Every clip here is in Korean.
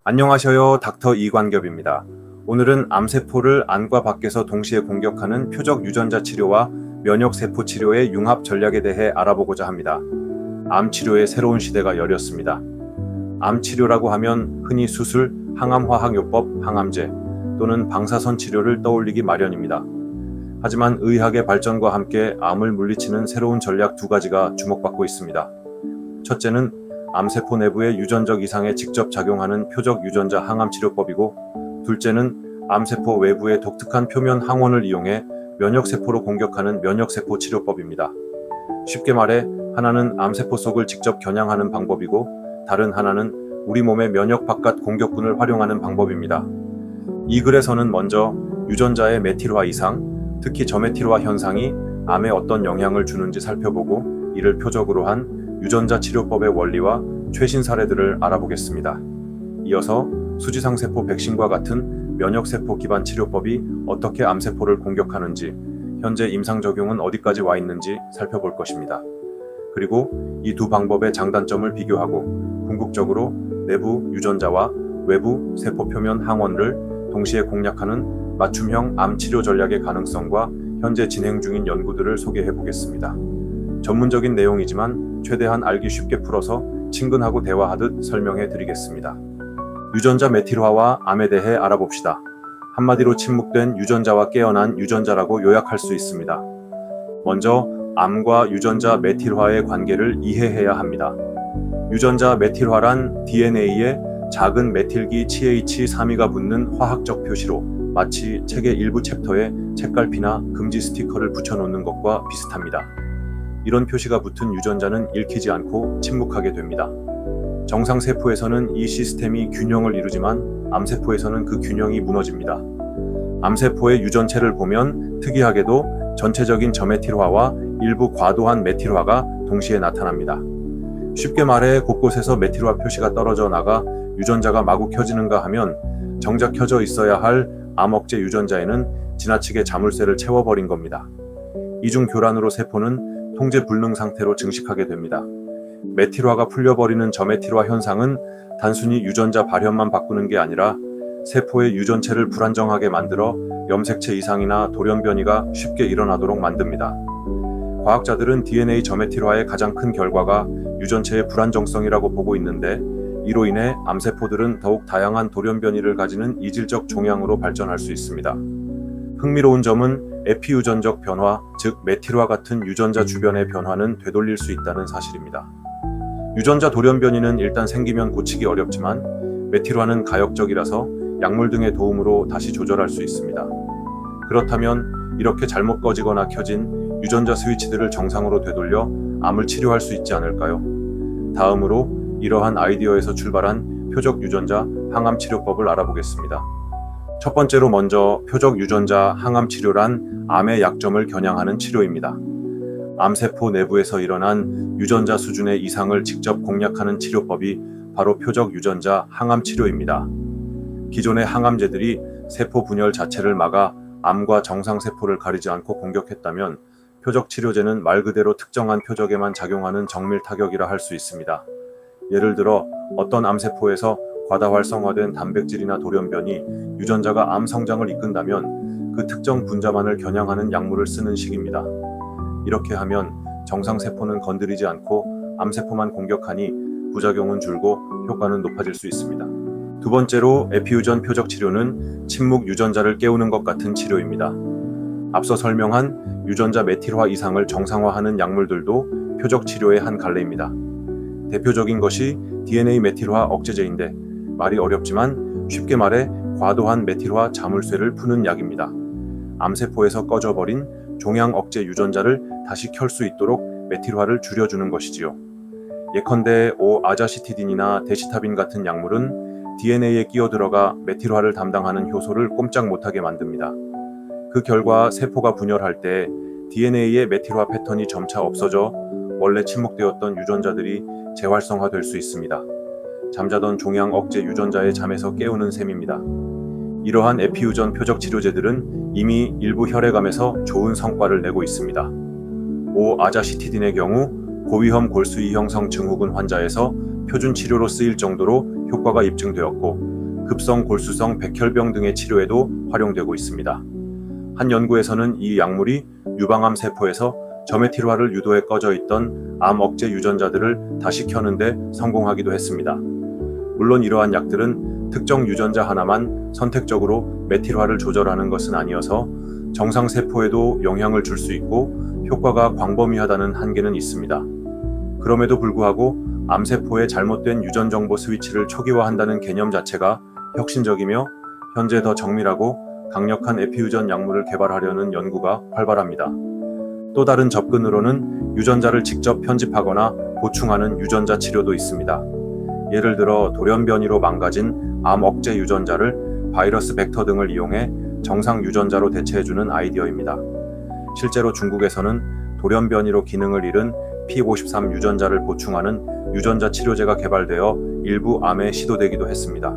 안녕하셔요. 닥터 이관겹입니다. 오늘은 암세포를 안과 밖에서 동시에 공격하는 표적 유전자 치료와 면역세포 치료의 융합 전략에 대해 알아보고자 합니다. 암 치료의 새로운 시대가 열렸습니다. 암 치료라고 하면 흔히 수술, 항암화학요법, 항암제 또는 방사선 치료를 떠올리기 마련입니다. 하지만 의학의 발전과 함께 암을 물리치는 새로운 전략 두 가지가 주목받고 있습니다. 첫째는 암세포 내부의 유전적 이상에 직접 작용하는 표적 유전자 항암치료법이고, 둘째는 암세포 외부의 독특한 표면 항원을 이용해 면역세포로 공격하는 면역세포 치료법입니다. 쉽게 말해 하나는 암세포 속을 직접 겨냥하는 방법이고, 다른 하나는 우리 몸의 면역 바깥 공격군을 활용하는 방법입니다. 이 글에서는 먼저 유전자의 메틸화 이상, 특히 저메틸화 현상이 암에 어떤 영향을 주는지 살펴보고, 이를 표적으로 한 유전자 치료법의 원리와 최신 사례들을 알아보겠습니다. 이어서 수지상세포 백신과 같은 면역세포 기반 치료법이 어떻게 암세포를 공격하는지, 현재 임상 적용은 어디까지 와 있는지 살펴볼 것입니다. 그리고 이 두 방법의 장단점을 비교하고 궁극적으로 내부 유전자와 외부 세포 표면 항원을 동시에 공략하는 맞춤형 암 치료 전략의 가능성과 현재 진행 중인 연구들을 소개해 보겠습니다. 전문적인 내용이지만 최대한 알기 쉽게 풀어서 친근하고 대화하듯 설명해 드리겠습니다. 유전자 메틸화와 암에 대해 알아봅시다. 한마디로 침묵된 유전자와 깨어난 유전자라고 요약할 수 있습니다. 먼저 암과 유전자 메틸화의 관계를 이해해야 합니다. 유전자 메틸화란 DNA에 작은 메틸기 CH3가 붙는 화학적 표시로 마치 책의 일부 챕터에 책갈피나 금지 스티커를 붙여놓는 것과 비슷합니다. 이런 표시가 붙은 유전자는 읽히지 않고 침묵하게 됩니다. 정상 세포에서는 이 시스템이 균형을 이루지만 암세포에서는 그 균형이 무너집니다. 암세포의 유전체를 보면 특이하게도 전체적인 저메틸화와 일부 과도한 메틸화가 동시에 나타납니다. 쉽게 말해 곳곳에서 메틸화 표시가 떨어져 나가 유전자가 마구 켜지는가 하면 정작 켜져 있어야 할 암억제 유전자에는 지나치게 자물쇠를 채워버린 겁니다. 이중 교란으로 세포는 통제 불능 상태로 증식하게 됩니다. 메틸화가 풀려버리는 저메틸화 현상은 단순히 유전자 발현만 바꾸는 게 아니라 세포의 유전체를 불안정하게 만들어 염색체 이상이나 돌연변이가 쉽게 일어나도록 만듭니다. 과학자들은 DNA 저메틸화의 가장 큰 결과가 유전체의 불안정성이라고 보고 있는데, 이로 인해 암세포들은 더욱 다양한 돌연변이를 가지는 이질적 종양으로 발전할 수 있습니다. 흥미로운 점은 에피유전적 변화, 즉 메틸화 같은 유전자 주변의 변화는 되돌릴 수 있다는 사실입니다. 유전자 돌연변이는 일단 생기면 고치기 어렵지만 메틸화는 가역적이라서 약물 등의 도움으로 다시 조절할 수 있습니다. 그렇다면 이렇게 잘못 꺼지거나 켜진 유전자 스위치들을 정상으로 되돌려 암을 치료할 수 있지 않을까요? 다음으로 이러한 아이디어에서 출발한 표적 유전자 항암 치료법을 알아보겠습니다. 첫 번째로 먼저 표적 유전자 항암 치료란 암의 약점을 겨냥하는 치료입니다. 암세포 내부에서 일어난 유전자 수준의 이상을 직접 공략하는 치료법이 바로 표적 유전자 항암 치료입니다. 기존의 항암제들이 세포 분열 자체를 막아 암과 정상 세포를 가리지 않고 공격했다면, 표적 치료제는 말 그대로 특정한 표적에만 작용하는 정밀 타격이라 할 수 있습니다. 예를 들어 어떤 암세포에서 과다 활성화된 단백질이나 돌연변이 유전자가 암 성장을 이끈다면 그 특정 분자만을 겨냥하는 약물을 쓰는 식입니다. 이렇게 하면 정상 세포는 건드리지 않고 암세포만 공격하니 부작용은 줄고 효과는 높아질 수 있습니다. 두 번째로 에피유전 표적 치료는 침묵 유전자를 깨우는 것 같은 치료입니다. 앞서 설명한 유전자 메틸화 이상을 정상화하는 약물들도 표적 치료의 한 갈래입니다. 대표적인 것이 DNA 메틸화 억제제인데, 말이 어렵지만 쉽게 말해 과도한 메틸화 자물쇠를 푸는 약입니다. 암세포에서 꺼져버린 종양 억제 유전자를 다시 켤 수 있도록 메틸화를 줄여주는 것이지요. 예컨대 아자시티딘이나 데시타빈 같은 약물은 DNA에 끼어들어가 메틸화를 담당하는 효소를 꼼짝 못하게 만듭니다. 그 결과 세포가 분열할 때 DNA의 메틸화 패턴이 점차 없어져 원래 침묵되었던 유전자들이 재활성화될 수 있습니다. 잠자던 종양 억제 유전자의 잠에서 깨우는 셈입니다. 이러한 에피유전 표적 치료제들은 이미 일부 혈액암에서 좋은 성과를 내고 있습니다. 아자시티딘의 경우 고위험 골수이 형성 증후군 환자에서 표준 치료로 쓰일 정도로 효과가 입증되었고, 급성 골수성 백혈병 등의 치료에도 활용되고 있습니다. 한 연구에서는 이 약물이 유방암 세포에서 저메틸화를 유도해 꺼져 있던 암 억제 유전자들을 다시 켜는데 성공하기도 했습니다. 물론 이러한 약들은 특정 유전자 하나만 선택적으로 메틸화를 조절하는 것은 아니어서 정상 세포에도 영향을 줄 수 있고 효과가 광범위하다는 한계는 있습니다. 그럼에도 불구하고 암세포의 잘못된 유전 정보 스위치를 초기화한다는 개념 자체가 혁신적이며 현재 더 정밀하고 강력한 에피유전 약물을 개발하려는 연구가 활발합니다. 또 다른 접근으로는 유전자를 직접 편집하거나 보충하는 유전자 치료도 있습니다. 예를 들어 돌연변이로 망가진 암 억제 유전자를 바이러스 벡터 등을 이용해 정상 유전자로 대체해주는 아이디어입니다. 실제로 중국에서는 돌연변이로 기능을 잃은 P53 유전자를 보충하는 유전자 치료제가 개발되어 일부 암에 시도되기도 했습니다.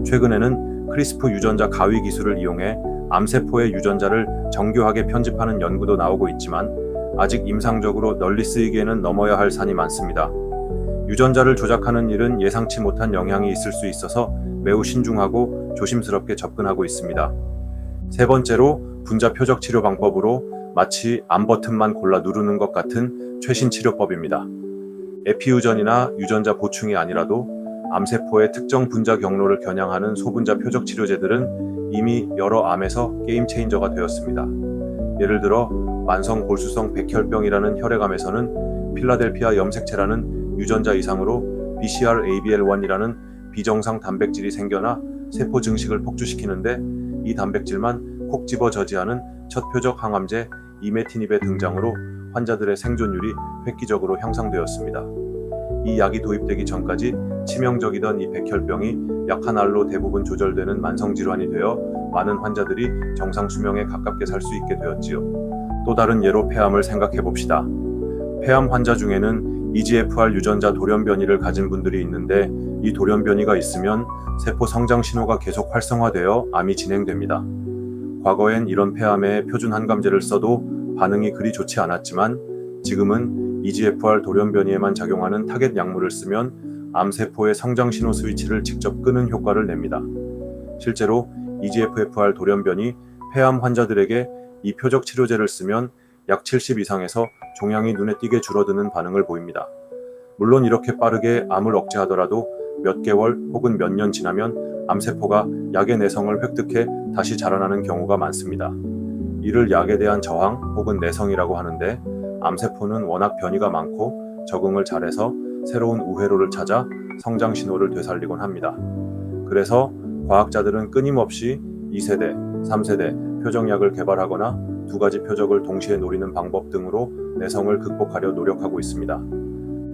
최근에는 크리스프 유전자 가위 기술을 이용해 암세포의 유전자를 정교하게 편집하는 연구도 나오고 있지만 아직 임상적으로 널리 쓰이기에는 넘어야 할 산이 많습니다. 유전자를 조작하는 일은 예상치 못한 영향이 있을 수 있어서 매우 신중하고 조심스럽게 접근하고 있습니다. 세 번째로 분자 표적 치료 방법으로 마치 암 버튼만 골라 누르는 것 같은 최신 치료법입니다. 에피유전이나 유전자 보충이 아니라도 암세포의 특정 분자 경로를 겨냥하는 소분자 표적 치료제들은 이미 여러 암에서 게임 체인저가 되었습니다. 예를 들어 만성 골수성 백혈병이라는 혈액암에서는 필라델피아 염색체라는 유전자 이상으로 BCR-ABL1이라는 비정상 단백질이 생겨나 세포 증식을 폭주시키는데 이 단백질만 콕 집어 저지하는 첫 표적 항암제 이메티닙의 등장으로 환자들의 생존율이 획기적으로 향상되었습니다. 이 약이 도입되기 전까지 치명적이던 이 백혈병이 약 한 알로 대부분 조절되는 만성질환이 되어 많은 환자들이 정상 수명에 가깝게 살 수 있게 되었지요. 또 다른 예로 폐암을 생각해 봅시다. 폐암 환자 중에는 EGFR 유전자 돌연변이를 가진 분들이 있는데 이 돌연변이가 있으면 세포 성장 신호가 계속 활성화되어 암이 진행됩니다. 과거엔 이런 폐암에 표준 항암제를 써도 반응이 그리 좋지 않았지만 지금은 EGFR 돌연변이에만 작용하는 타겟 약물을 쓰면 암세포의 성장 신호 스위치를 직접 끄는 효과를 냅니다. 실제로 EGFR 돌연변이 폐암 환자들에게 이 표적 치료제를 쓰면 약 70 이상에서 종양이 눈에 띄게 줄어드는 반응을 보입니다. 물론 이렇게 빠르게 암을 억제하더라도 몇 개월 혹은 몇 년 지나면 암세포가 약의 내성을 획득해 다시 자라나는 경우가 많습니다. 이를 약에 대한 저항 혹은 내성이라고 하는데 암세포는 워낙 변이가 많고 적응을 잘해서 새로운 우회로를 찾아 성장 신호를 되살리곤 합니다. 그래서 과학자들은 끊임없이 2세대, 3세대 표적약을 개발하거나 두 가지 표적을 동시에 노리는 방법 등으로 내성을 극복하려 노력하고 있습니다.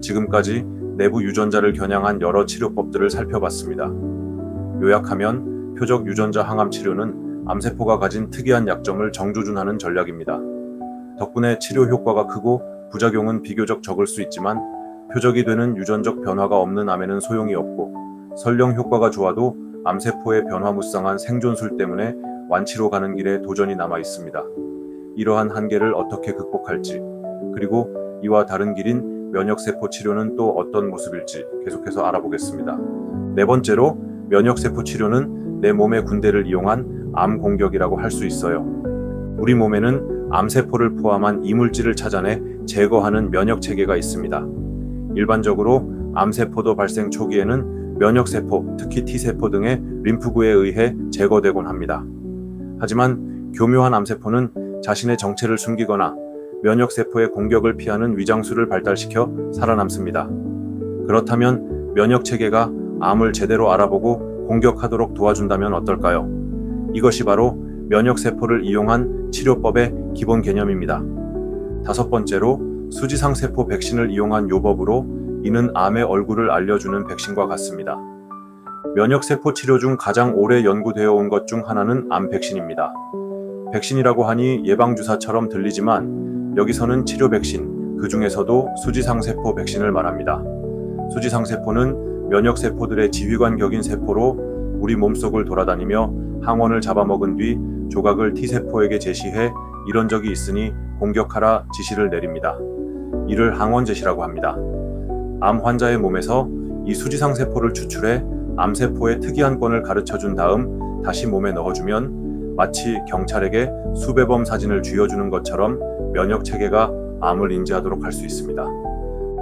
지금까지 내부 유전자를 겨냥한 여러 치료법들을 살펴봤습니다. 요약하면 표적 유전자 항암 치료는 암세포가 가진 특이한 약점을 정조준하는 전략입니다. 덕분에 치료 효과가 크고 부작용은 비교적 적을 수 있지만 표적이 되는 유전적 변화가 없는 암에는 소용이 없고 설령 효과가 좋아도 암세포의 변화무쌍한 생존술 때문에 완치로 가는 길에 도전이 남아 있습니다. 이러한 한계를 어떻게 극복할지, 그리고 이와 다른 길인 면역세포 치료는 또 어떤 모습일지 계속해서 알아보겠습니다. 네 번째로, 면역세포 치료는 내 몸의 군대를 이용한 암 공격이라고 할 수 있어요. 우리 몸에는 암세포를 포함한 이물질을 찾아내 제거하는 면역체계가 있습니다. 일반적으로 암세포도 발생 초기에는 면역세포, 특히 T세포 등의 림프구에 의해 제거되곤 합니다. 하지만 교묘한 암세포는 자신의 정체를 숨기거나 면역세포의 공격을 피하는 위장술을 발달시켜 살아남습니다. 그렇다면 면역체계가 암을 제대로 알아보고 공격하도록 도와준다면 어떨까요? 이것이 바로 면역세포를 이용한 치료법의 기본 개념입니다. 다섯 번째로, 수지상세포 백신을 이용한 요법으로 이는 암의 얼굴을 알려주는 백신과 같습니다. 면역세포 치료 중 가장 오래 연구되어 온 것 중 하나는 암 백신입니다. 백신이라고 하니 예방주사처럼 들리지만 여기서는 치료 백신, 그 중에서도 수지상세포 백신을 말합니다. 수지상세포는 면역세포들의 지휘관격인 세포로 우리 몸속을 돌아다니며 항원을 잡아먹은 뒤 조각을 T세포에게 제시해 이런 적이 있으니 공격하라 지시를 내립니다. 이를 항원 제시라고 합니다. 암 환자의 몸에서 이 수지상세포를 추출해 암세포의 특이한 권을 가르쳐준 다음 다시 몸에 넣어주면 마치 경찰에게 수배범 사진을 쥐어주는 것처럼 면역 체계가 암을 인지하도록 할 수 있습니다.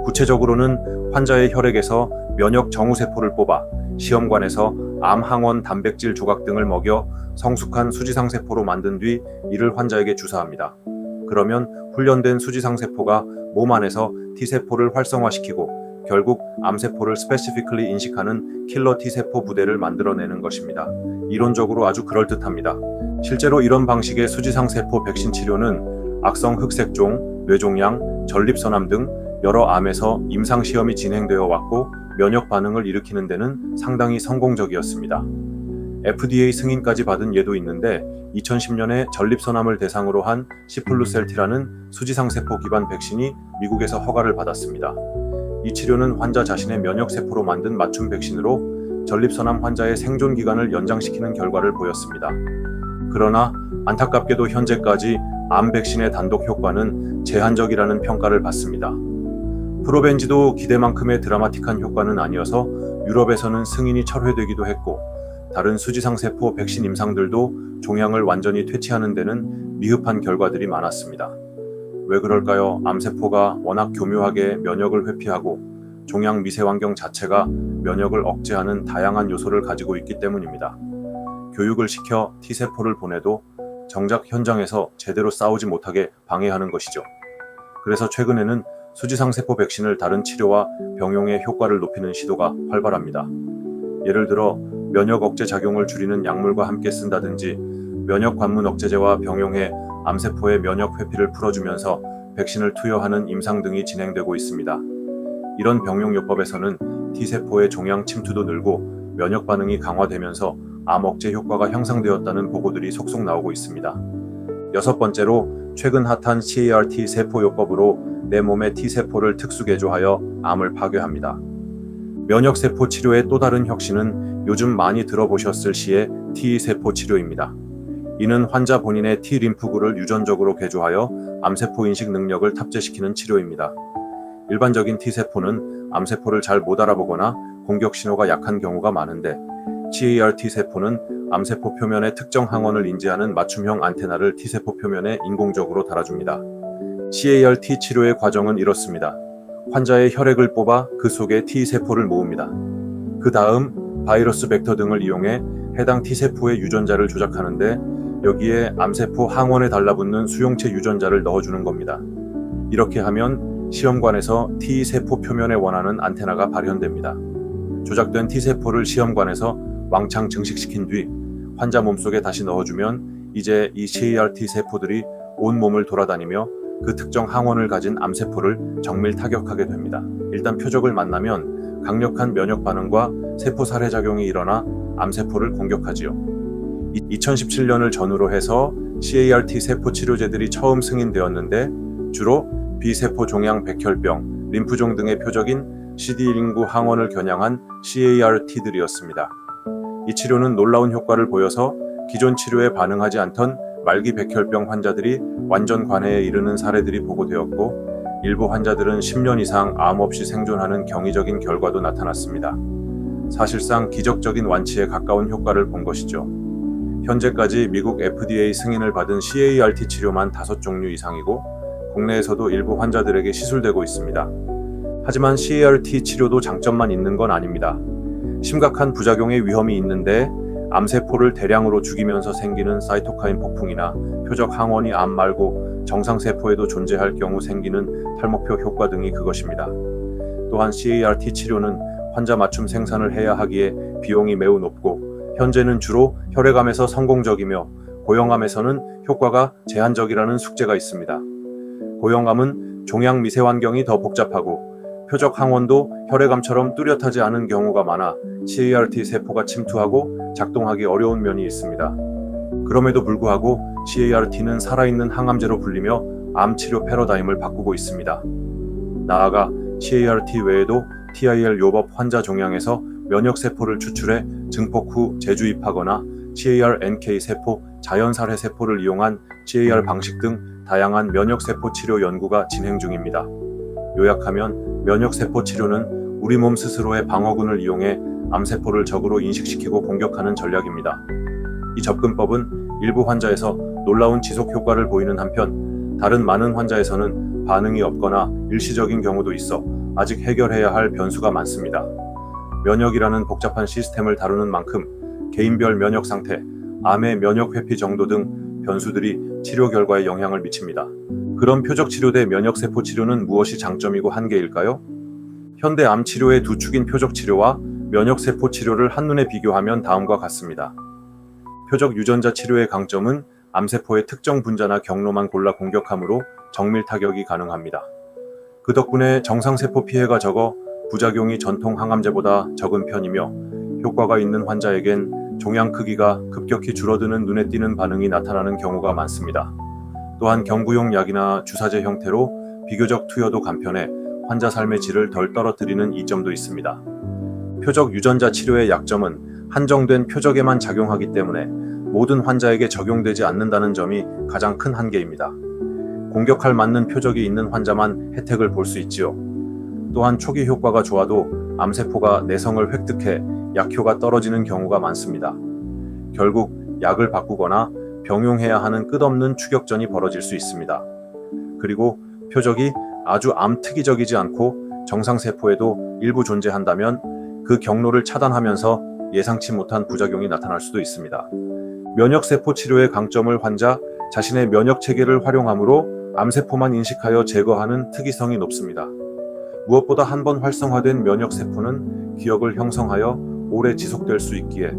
구체적으로는 환자의 혈액에서 면역 정후세포를 뽑아 시험관에서 암 항원 단백질 조각 등을 먹여 성숙한 수지상세포로 만든 뒤 이를 환자에게 주사합니다. 그러면 훈련된 수지상세포가 몸 안에서 T세포를 활성화시키고 결국 암세포를 스페시피컬리 인식하는 킬러 T세포 부대를 만들어내는 것입니다. 이론적으로 아주 그럴듯합니다. 실제로 이런 방식의 수지상세포 백신 치료는 악성 흑색종, 뇌종양, 전립선암 등 여러 암에서 임상시험이 진행되어 왔고 면역 반응을 일으키는 데는 상당히 성공적이었습니다. FDA 승인까지 받은 예도 있는데 2010년에 전립선암을 대상으로 한 시플루셀티라는 수지상세포 기반 백신이 미국에서 허가를 받았습니다. 이 치료는 환자 자신의 면역세포로 만든 맞춤 백신으로 전립선암 환자의 생존 기간을 연장시키는 결과를 보였습니다. 그러나 안타깝게도 현재까지 암 백신의 단독 효과는 제한적이라는 평가를 받습니다. 프로벤지도 기대만큼의 드라마틱한 효과는 아니어서 유럽에서는 승인이 철회되기도 했고 다른 수지상세포 백신 임상들도 종양을 완전히 퇴치하는 데는 미흡한 결과들이 많았습니다. 왜 그럴까요? 암세포가 워낙 교묘하게 면역을 회피하고 종양 미세 환경 자체가 면역을 억제하는 다양한 요소를 가지고 있기 때문입니다. 교육을 시켜 T세포를 보내도 정작 현장에서 제대로 싸우지 못하게 방해하는 것이죠. 그래서 최근에는 수지상세포 백신을 다른 치료와 병용의 효과를 높이는 시도가 활발합니다. 예를 들어 면역 억제 작용을 줄이는 약물과 함께 쓴다든지 면역 관문 억제제와 병용해 암세포의 면역 회피를 풀어주면서 백신을 투여하는 임상 등이 진행되고 있습니다. 이런 병용요법에서는 T세포의 종양 침투도 늘고 면역 반응이 강화되면서 암 억제 효과가 향상되었다는 보고들이 속속 나오고 있습니다. 여섯 번째로 최근 핫한 CAR-T 세포요법으로 내 몸의 T세포를 특수개조하여 암을 파괴합니다. 면역세포 치료의 또 다른 혁신은 요즘 많이 들어보셨을 시의 T세포 치료입니다. 이는 환자 본인의 T림프구를 유전적으로 개조하여 암세포 인식 능력을 탑재시키는 치료입니다. 일반적인 T세포는 암세포를 잘 못 알아보거나 공격 신호가 약한 경우가 많은데 CAR-T 세포는 암세포 표면의 특정 항원을 인지하는 맞춤형 안테나를 T세포 표면에 인공적으로 달아줍니다. CAR-T 치료의 과정은 이렇습니다. 환자의 혈액을 뽑아 그 속에 T세포를 모읍니다. 그 다음 바이러스 벡터 등을 이용해 해당 T세포의 유전자를 조작하는데 여기에 암세포 항원에 달라붙는 수용체 유전자를 넣어주는 겁니다. 이렇게 하면 시험관에서 T세포 표면에 원하는 안테나가 발현됩니다. 조작된 T세포를 시험관에서 왕창 증식시킨 뒤 환자 몸속에 다시 넣어주면 이제 이 CAR-T 세포들이 온 몸을 돌아다니며 그 특정 항원을 가진 암세포를 정밀 타격하게 됩니다. 일단 표적을 만나면 강력한 면역 반응과 세포 살해 작용이 일어나 암세포를 공격하지요. 2017년을 전후로 해서 CAR-T 세포 치료제들이 처음 승인되었는데 주로 B세포 종양 백혈병, 림프종 등의 표적인 CD119 항원을 겨냥한 CAR-T들이었습니다. 이 치료는 놀라운 효과를 보여서 기존 치료에 반응하지 않던 말기 백혈병 환자들이 완전 관해에 이르는 사례들이 보고되었고 일부 환자들은 10년 이상 암 없이 생존하는 경이적인 결과도 나타났습니다. 사실상 기적적인 완치에 가까운 효과를 본 것이죠. 현재까지 미국 FDA 승인을 받은 CAR-T 치료만 5종류 이상이고 국내에서도 일부 환자들에게 시술되고 있습니다. 하지만 CAR-T 치료도 장점만 있는 건 아닙니다. 심각한 부작용의 위험이 있는데 암세포를 대량으로 죽이면서 생기는 사이토카인 폭풍이나 표적 항원이 암 말고 정상세포에도 존재할 경우 생기는 탈목표 효과 등이 그것입니다. 또한 CAR-T 치료는 환자 맞춤 생산을 해야 하기에 비용이 매우 높고 현재는 주로 혈액암에서 성공적이며 고형암에서는 효과가 제한적이라는 숙제가 있습니다. 고형암은 종양 미세 환경이 더 복잡하고 표적 항원도 혈액암처럼 뚜렷하지 않은 경우가 많아 CAR-T 세포가 침투하고 작동하기 어려운 면이 있습니다. 그럼에도 불구하고 CAR-T는 살아있는 항암제로 불리며 암 치료 패러다임을 바꾸고 있습니다. 나아가 CAR-T 외에도 TIL 요법 환자 종양에서 면역세포를 추출해 증폭 후 재주입하거나 CAR-NK 세포, 자연살해 세포를 이용한 CAR 방식 등 다양한 면역세포 치료 연구가 진행 중입니다. 요약하면 면역세포 치료는 우리 몸 스스로의 방어군을 이용해 암세포를 적으로 인식시키고 공격하는 전략입니다. 이 접근법은 일부 환자에서 놀라운 지속 효과를 보이는 한편 다른 많은 환자에서는 반응이 없거나 일시적인 경우도 있어 아직 해결해야 할 변수가 많습니다. 면역이라는 복잡한 시스템을 다루는 만큼 개인별 면역 상태, 암의 면역 회피 정도 등 변수들이 치료 결과에 영향을 미칩니다. 그럼 표적 치료대 면역세포 치료는 무엇이 장점이고 한계일까요? 현대 암 치료의 두 축인 표적 치료와 면역세포 치료를 한눈에 비교하면 다음과 같습니다. 표적 유전자 치료의 강점은 암세포의 특정 분자나 경로만 골라 공격하므로 정밀 타격이 가능합니다. 그 덕분에 정상세포 피해가 적어 부작용이 전통 항암제보다 적은 편이며 효과가 있는 환자에겐 종양 크기가 급격히 줄어드는 눈에 띄는 반응이 나타나는 경우가 많습니다. 또한 경구용 약이나 주사제 형태로 비교적 투여도 간편해 환자 삶의 질을 덜 떨어뜨리는 이점도 있습니다. 표적 유전자 치료의 약점은 한정된 표적에만 작용하기 때문에 모든 환자에게 적용되지 않는다는 점이 가장 큰 한계입니다. 공격할 맞는 표적이 있는 환자만 혜택을 볼 수 있지요. 또한 초기 효과가 좋아도 암세포가 내성을 획득해 약효가 떨어지는 경우가 많습니다. 결국 약을 바꾸거나 병용해야 하는 끝없는 추격전이 벌어질 수 있습니다. 그리고 표적이 아주 암특이적이지 않고 정상세포에도 일부 존재한다면 그 경로를 차단하면서 예상치 못한 부작용이 나타날 수도 있습니다. 면역세포 치료의 강점을 환자 자신의 면역체계를 활용함으로 암세포만 인식하여 제거하는 특이성이 높습니다. 무엇보다 한번 활성화된 면역세포는 기억을 형성하여 오래 지속될 수 있기에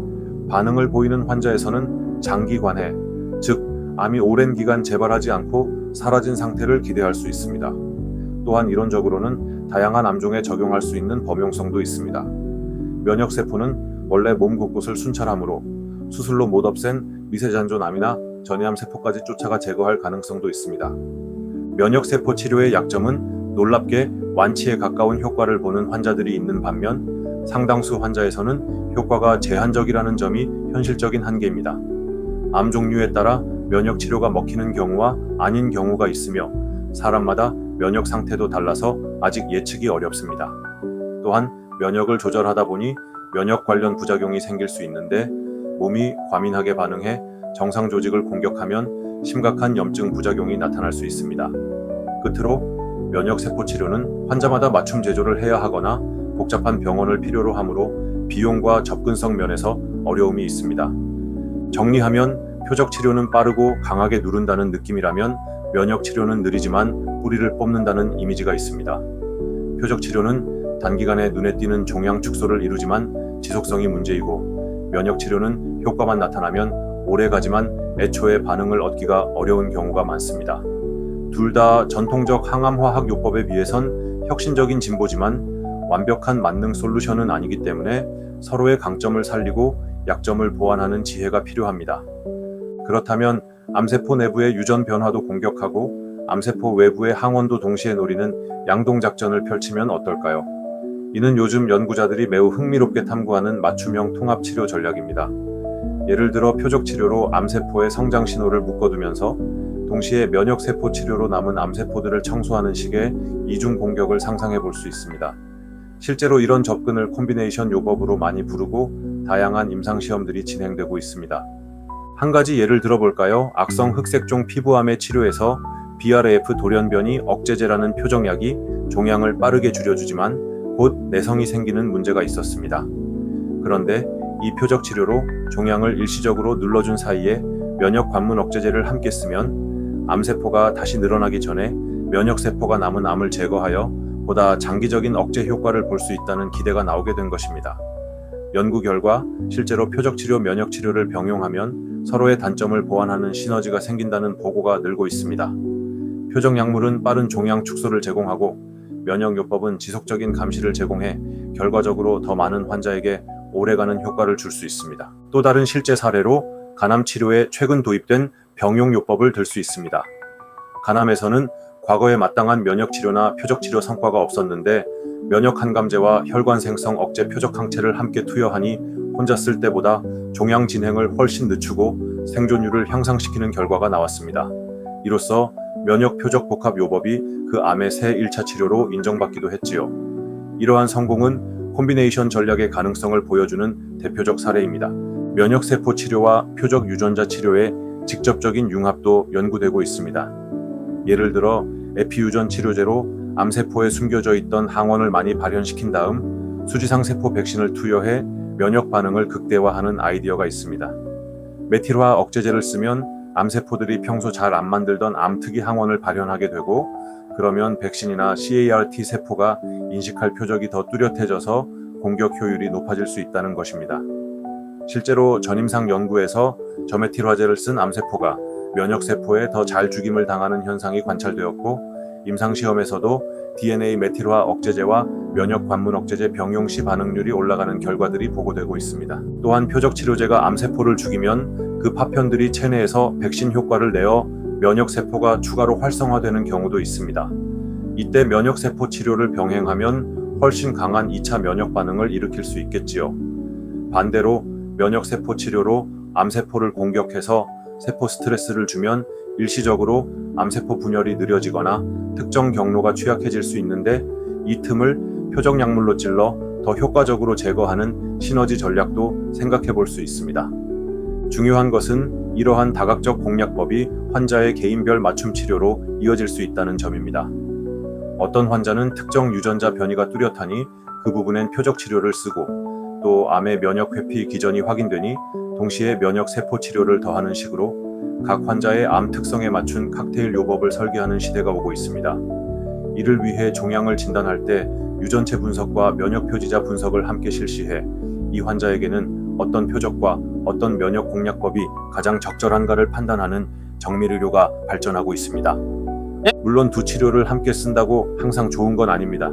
반응을 보이는 환자에서는 장기관해, 즉 암이 오랜 기간 재발하지 않고 사라진 상태를 기대할 수 있습니다. 또한 이론적으로는 다양한 암종에 적용할 수 있는 범용성도 있습니다. 면역세포는 원래 몸 곳곳을 순찰하므로 수술로 못 없앤 미세잔존암이나 전이암 세포까지 쫓아가 제거할 가능성도 있습니다. 면역세포 치료의 약점은 놀랍게 완치에 가까운 효과를 보는 환자들이 있는 반면 상당수 환자에서는 효과가 제한적이라는 점이 현실적인 한계입니다. 암 종류에 따라 면역 치료가 먹히는 경우와 아닌 경우가 있으며 사람마다 면역 상태도 달라서 아직 예측이 어렵습니다. 또한 면역을 조절하다 보니 면역 관련 부작용이 생길 수 있는데 몸이 과민하게 반응해 정상 조직을 공격하면 심각한 염증 부작용이 나타날 수 있습니다. 끝으로 면역세포 치료는 환자마다 맞춤 제조를 해야 하거나 복잡한 병원을 필요로 하므로 비용과 접근성 면에서 어려움이 있습니다. 정리하면 표적 치료는 빠르고 강하게 누른다는 느낌이라면 면역 치료는 느리지만 뿌리를 뽑는다는 이미지가 있습니다. 표적 치료는 단기간에 눈에 띄는 종양 축소를 이루지만 지속성이 문제이고 면역 치료는 효과만 나타나면 오래가지만 애초에 반응을 얻기가 어려운 경우가 많습니다. 둘 다 전통적 항암화학 요법에 비해선 혁신적인 진보지만 완벽한 만능 솔루션은 아니기 때문에 서로의 강점을 살리고 약점을 보완하는 지혜가 필요합니다. 그렇다면 암세포 내부의 유전 변화도 공격하고 암세포 외부의 항원도 동시에 노리는 양동작전을 펼치면 어떨까요? 이는 요즘 연구자들이 매우 흥미롭게 탐구하는 맞춤형 통합치료 전략입니다. 예를 들어 표적 치료로 암세포의 성장 신호를 묶어두면서 동시에 면역세포 치료로 남은 암세포들을 청소하는 식의 이중 공격을 상상해 볼 수 있습니다. 실제로 이런 접근을 콤비네이션 요법으로 많이 부르고 다양한 임상시험들이 진행되고 있습니다. 한 가지 예를 들어볼까요? 악성 흑색종 피부암의 치료에서 BRAF 돌연변이 억제제라는 표적약이 종양을 빠르게 줄여주지만 곧 내성이 생기는 문제가 있었습니다. 그런데 이 표적 치료로 종양을 일시적으로 눌러준 사이에 면역 관문 억제제를 함께 쓰면 암세포가 다시 늘어나기 전에 면역세포가 남은 암을 제거하여 보다 장기적인 억제 효과를 볼 수 있다는 기대가 나오게 된 것입니다. 연구 결과 실제로 표적치료 면역치료를 병용하면 서로의 단점을 보완하는 시너지가 생긴다는 보고가 늘고 있습니다. 표적약물은 빠른 종양 축소를 제공하고 면역요법은 지속적인 감시를 제공해 결과적으로 더 많은 환자에게 오래가는 효과를 줄 수 있습니다. 또 다른 실제 사례로 간암 치료에 최근 도입된 병용요법을 들 수 있습니다. 간암에서는 과거에 마땅한 면역치료나 표적치료 성과가 없었는데 면역항감제와 혈관생성 억제 표적항체를 함께 투여하니 혼자 쓸 때보다 종양 진행을 훨씬 늦추고 생존율을 향상시키는 결과가 나왔습니다. 이로써 면역표적 복합요법이 그 암의 새 1차 치료로 인정받기도 했지요. 이러한 성공은 콤비네이션 전략의 가능성을 보여주는 대표적 사례입니다. 면역세포 치료와 표적 유전자 치료의 직접적인 융합도 연구되고 있습니다. 예를 들어 에피유전 치료제로 암세포에 숨겨져 있던 항원을 많이 발현시킨 다음 수지상세포 백신을 투여해 면역 반응을 극대화하는 아이디어가 있습니다. 메틸화 억제제를 쓰면 암세포들이 평소 잘 안 만들던 암특이 항원을 발현하게 되고, 그러면 백신이나 CAR-T 세포가 인식할 표적이 더 뚜렷해져서 공격 효율이 높아질 수 있다는 것입니다. 실제로 전임상 연구에서 저메틸화제를 쓴 암세포가 면역세포에 더 잘 죽임을 당하는 현상이 관찰되었고, 임상시험에서도 DNA 메틸화 억제제와 면역 관문 억제제 병용 시 반응률이 올라가는 결과들이 보고되고 있습니다. 또한 표적 치료제가 암세포를 죽이면 그 파편들이 체내에서 백신 효과를 내어 면역세포가 추가로 활성화되는 경우도 있습니다. 이때 면역세포 치료를 병행하면 훨씬 강한 2차 면역 반응을 일으킬 수 있겠지요. 반대로 면역세포 치료로 암세포를 공격해서 세포 스트레스를 주면 일시적으로 암세포 분열이 느려지거나 특정 경로가 취약해질 수 있는데, 이 틈을 표적 약물로 찔러 더 효과적으로 제거하는 시너지 전략도 생각해 볼 수 있습니다. 중요한 것은 이러한 다각적 공략법이 환자의 개인별 맞춤 치료로 이어질 수 있다는 점입니다. 어떤 환자는 특정 유전자 변이가 뚜렷하니 그 부분엔 표적 치료를 쓰고, 또 암의 면역 회피 기전이 확인되니 동시에 면역 세포 치료를 더하는 식으로 각 환자의 암 특성에 맞춘 칵테일 요법을 설계하는 시대가 오고 있습니다. 이를 위해 종양을 진단할 때 유전체 분석과 면역 표지자 분석을 함께 실시해 이 환자에게는 어떤 표적과 어떤 면역 공략법이 가장 적절한가를 판단하는 정밀의료가 발전하고 있습니다. 물론 두 치료를 함께 쓴다고 항상 좋은 건 아닙니다.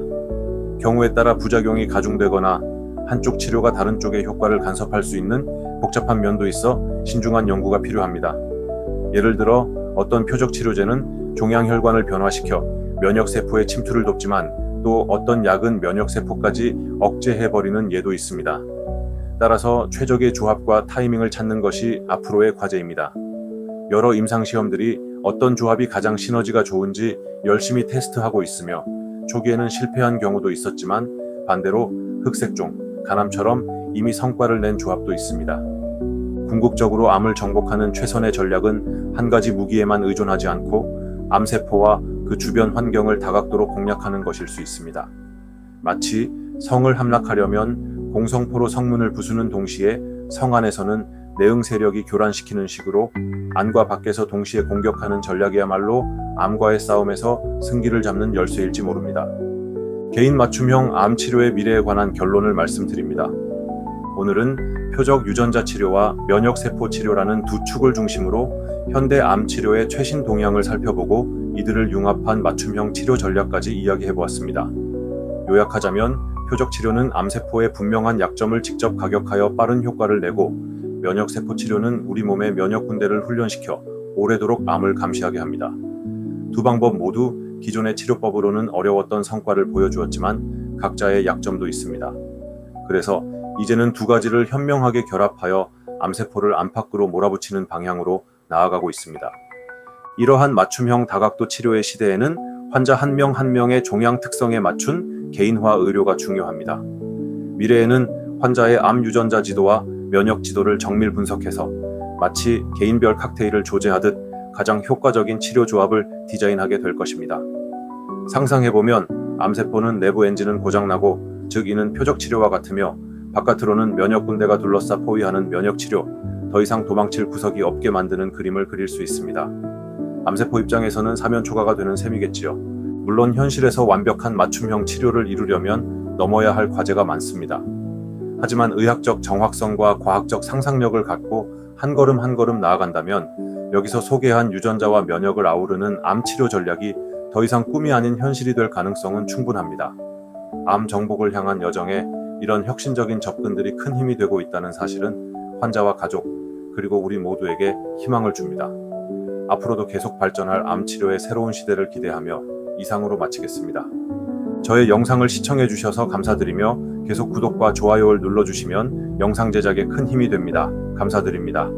경우에 따라 부작용이 가중되거나 한쪽 치료가 다른 쪽의 효과를 간섭할 수 있는 복잡한 면도 있어 신중한 연구가 필요합니다. 예를 들어 어떤 표적 치료제는 종양혈관을 변화시켜 면역세포의 침투를 돕지만, 또 어떤 약은 면역세포까지 억제해버리는 예도 있습니다. 따라서 최적의 조합과 타이밍을 찾는 것이 앞으로의 과제입니다. 여러 임상시험들이 어떤 조합이 가장 시너지가 좋은지 열심히 테스트하고 있으며, 초기에는 실패한 경우도 있었지만 반대로 흑색종, 간암처럼 이미 성과를 낸 조합도 있습니다. 궁극적으로 암을 정복하는 최선의 전략은 한 가지 무기에만 의존하지 않고 암세포와 그 주변 환경을 다각도로 공략하는 것일 수 있습니다. 마치 성을 함락하려면 공성포로 성문을 부수는 동시에 성 안에서는 내응 세력이 교란시키는 식으로 안과 밖에서 동시에 공격하는 전략이야말로 암과의 싸움에서 승기를 잡는 열쇠일지 모릅니다. 개인 맞춤형 암 치료의 미래에 관한 결론을 말씀드립니다. 오늘은 표적 유전자 치료와 면역세포 치료라는 두 축을 중심으로 현대 암 치료의 최신 동향을 살펴보고 이들을 융합한 맞춤형 치료 전략까지 이야기해보았습니다. 요약하자면 표적 치료는 암세포의 분명한 약점을 직접 가격하여 빠른 효과를 내고, 면역세포 치료는 우리 몸의 면역군대를 훈련시켜 오래도록 암을 감시하게 합니다. 두 방법 모두 기존의 치료법으로는 어려웠던 성과를 보여주었지만 각자의 약점도 있습니다. 그래서 이제는 두 가지를 현명하게 결합하여 암세포를 안팎으로 몰아붙이는 방향으로 나아가고 있습니다. 이러한 맞춤형 다각도 치료의 시대에는 환자 한 명 한 명의 종양 특성에 맞춘 개인화 의료가 중요합니다. 미래에는 환자의 암 유전자 지도와 면역 지도를 정밀 분석해서 마치 개인별 칵테일을 조제하듯 가장 효과적인 치료 조합을 디자인하게 될 것입니다. 상상해보면 암세포는 내부 엔진은 고장나고, 즉 이는 표적 치료와 같으며, 바깥으로는 면역 군대가 둘러싸 포위하는 면역 치료, 더 이상 도망칠 구석이 없게 만드는 그림을 그릴 수 있습니다. 암세포 입장에서는 사면 초가가 되는 셈이겠지요. 물론 현실에서 완벽한 맞춤형 치료를 이루려면 넘어야 할 과제가 많습니다. 하지만 의학적 정확성과 과학적 상상력을 갖고 한 걸음 한 걸음 나아간다면 여기서 소개한 유전자와 면역을 아우르는 암 치료 전략이 더 이상 꿈이 아닌 현실이 될 가능성은 충분합니다. 암 정복을 향한 여정에 이런 혁신적인 접근들이 큰 힘이 되고 있다는 사실은 환자와 가족, 그리고 우리 모두에게 희망을 줍니다. 앞으로도 계속 발전할 암 치료의 새로운 시대를 기대하며 이상으로 마치겠습니다. 저의 영상을 시청해 주셔서 감사드리며 계속 구독과 좋아요를 눌러주시면 영상 제작에 큰 힘이 됩니다. 감사드립니다.